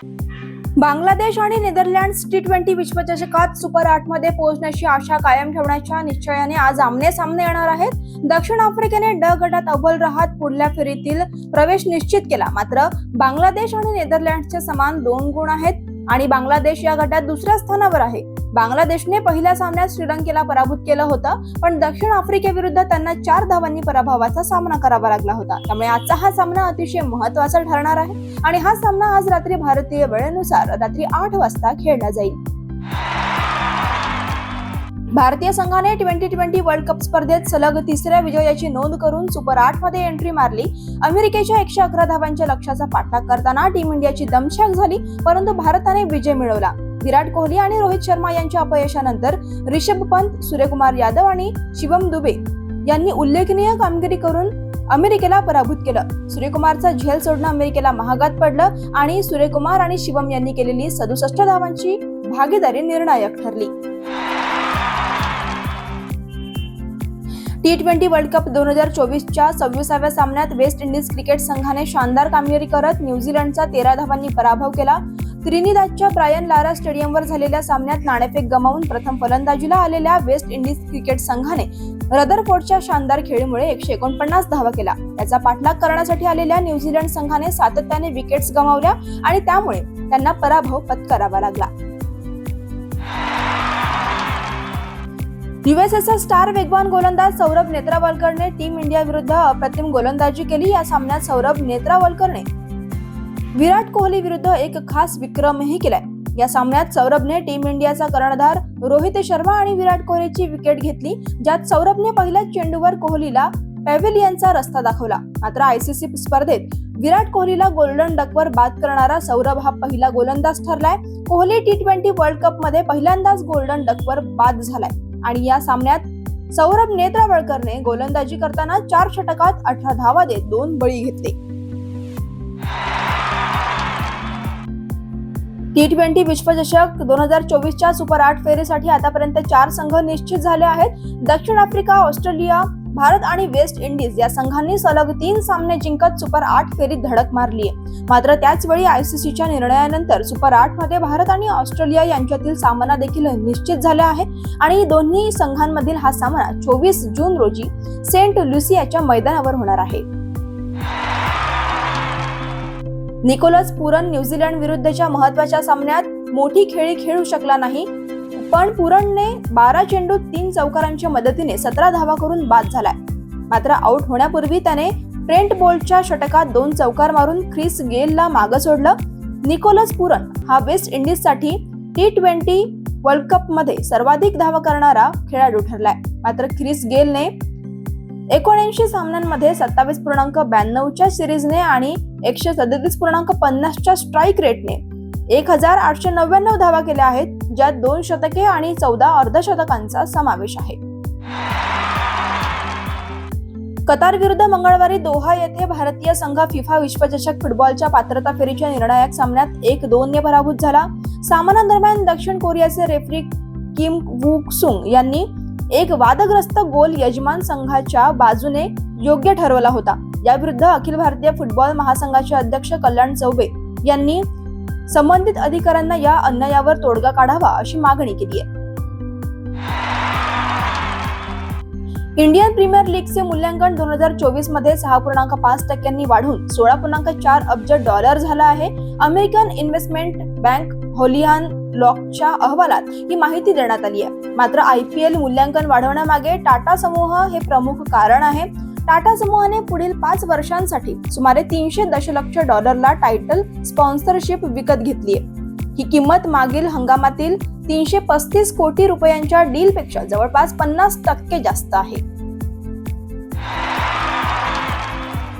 बांगलादेश आणि Netherlands T20 विश्वचषकात super 8 मध्ये पोहोचण्याची आशा कायम ठेवण्याच्या निश्चयाने आज आमने-सामने येणार आहेत। दक्षिण आफ्रिकेने ड गटात अव्वल राहत पुढल्या फेरीतील प्रवेश निश्चित केला। मात्र बांगलादेश आणि नेदरलँड्सचे समान 2 गुण आहेत आणि बांगलादेश या गटात दुसऱ्या स्थानावर आहे। बांगलादेशने पहिल्या सामन्यात श्रीलंकेला पराभूत केलं होतं, पण दक्षिण आफ्रिकेविरुद्ध त्यांना 4 धावांनी पराभवाचा सामना करावा लागला होता। त्यामुळे आजचा हा सामना अतिशय महत्त्वाचा ठरणार आहे आणि हा सामना आज रात्री भारतीय वेळेनुसार रात्री 8 वाजता खेळला जाईल। भारतीय संघाने T20 वर्ल्ड कप स्पर्धेत सलग तिसऱ्या विजयाची नोंद करून सुपर 8 मध्ये एंट्री मारली। अमेरिकेच्या 111 धावांच्या लक्ष्याचा पाठलाग करताना टीम इंडियाची दमछाक झाली, परंतु भारताने विजय मिळवला। विराट कोहली आणि रोहित शर्मा यांच्या अपयशानंतर ऋषभ पंत, सूर्यकुमार यादव आणि शिवम दुबे यांनी उल्लेखनीय कामगिरी करून अमेरिकेला पराभूत केलं। सूर्यकुमारचा झेल सोडणं अमेरिकेला महागात पडलं आणि सूर्यकुमार आणि शिवम यांनी केलेली 67 धावांची भागीदारी निर्णायक ठरली। T20 वर्ल्ड कप 2024च्या 26व्या सामन्यात वेस्ट इंडिज क्रिकेट संघाने शानदार कामगिरी करत न्यूझीलंडचा 13 धावांनी पराभव केला। त्रिनिदादच्या ब्रायन लारा स्टेडियमवर झालेल्या सामन्यात नाणेफेक गमावून प्रथम फलंदाजीला आलेल्या वेस्ट इंडिज क्रिकेट संघाने रदरफोर्डच्या शानदार खेळीमुळे 149 धावा केला। त्याचा पाठलाग करण्यासाठी आलेल्या न्यूझीलंड संघाने सातत्याने विकेट्स गमावल्या आणि त्यामुळे त्यांना पराभव पत्करावा लागला। यूएसएचा स्टार वेगवान गोलंदाज सौरभ नेत्रावलकरने टीम इंडिया विरुद्ध अप्रतिम गोलंदाजी केली। या सामन्यात सौरभ नेत्रावलकरने विराट कोहली विरुद्ध एक खास विक्रमही केलाय। या सामन्यात सौरभने टीम इंडियाचा कर्णधार रोहित शर्मा आणि विराट कोहलीची विकेट घेतली, ज्यात सौरभने पहिल्याच चेंडूवर कोहलीला पॅव्हेलियनचा रस्ता दाखवला। मात्र आयसीसी स्पर्धेत विराट कोहलीला गोल्डन डकवर बाद करणारा सौरभ हा पहिला गोलंदाज ठरलाय। कोहली T20 वर्ल्ड कप मध्ये पहिल्यांदाच गोल्डन डकवर बाद झालाय आणि या सामन्यात सौरभ नेत्रावलकरने गोलंदाजी करताना 4 षटकात 18 धावा देत 2 बळी घेतले। T20 विश्वचषक 2024च्या सुपर 8 फेरीसाठी आतापर्यंत 4 संघ निश्चित झाले आहेत। दक्षिण आफ्रिका, ऑस्ट्रेलिया, भारत आणि वेस्ट इंडिज या संघांनी सलग 3 सामने जिंकत सुपर 8 फेरीत धडक मारली आहे। मात्र त्याच वेळी आयसीसीच्या निर्णयानंतर सुपर 8 मध्ये भारत आणि ऑस्ट्रेलिया यांच्यातील सामना देखील निश्चित झाला आहे आणि दोन्ही संघांमधील हा सामना 24 जून रोजी सेंट लुसियाच्या मैदानावर होणार आहे। निकोलस पुरन न्यूझीलंड विरुद्धच्या महत्त्वाच्या सामन्यात मोठी खेळी खेळू शकला नाही, पण पुरनने 12 चेंडूत 3 चौकारांच्या मदतीने 17 धावा करून बाद झालाय। मात्र आउट होण्यापूर्वी त्याने ट्रेंट बोल्टच्या षटकात 2 चौकार मारून ख्रिस गेलला मागं सोडलं। निकोलस पुरन हा वेस्ट इंडिजसाठी T20 वर्ल्ड कप मध्ये सर्वाधिक धावा करणारा खेळाडू ठरलाय। मात्र ख्रिस गेलने 79 सामन्यांमध्ये 27.92 च्या सिरीजने आणि 137.50 च्या स्ट्राईक रेटने 1899 धावा केल्या आहेत, ज्यात 2 शतके आणि 14 अर्धशतकांचा समावेश आहे। कतार विरुद्ध मंगळवारी दोहा येथे भारतीय संघ फिफा विश्वचषक फुटबॉलच्या पात्रता फेरीच्या निर्णायक सामन्यात 1-2 ने पराभूत झाला। सामन्यादरम्यान दक्षिण कोरियाचे रेफरी किम वूक सुंग यांनी एक वादग्रस्त गोल यजमान संघाच्या बाजूने योग्य ठरवला होता। याविरुद्ध अखिल भारतीय फुटबॉल महासंघाचे अध्यक्ष कल्याण चौबे यांनी संबंधित अधिकाऱ्यांना या अन्यायावर तोडगा काढावा अशी मागणी केली आहे। इंडियन प्रीमियर लीगचे मूल्यांकन 2024 मध्ये 6.5% वाढून $16.4 अब्ज झालं आहे। अमेरिकन इन्व्हेस्टमेंट बँक होलियान लॉकच्या अहवालात ही माहिती देण्यात आली आहे। मात्र IPL मूल्यांकन वाढवण्यामागे टाटा समूह हे प्रमुख कारण आहे। टाटा समूहाने पुढील 5 वर्षांसाठी सुमारे $300 दशलक्ष टायटल स्पॉन्सरशिप विकत घेतली आहे। ही किंमत मागील हंगामातील 335 कोटी रुपयांच्या डीलपेक्षा जवळपास 50% जास्त आहे।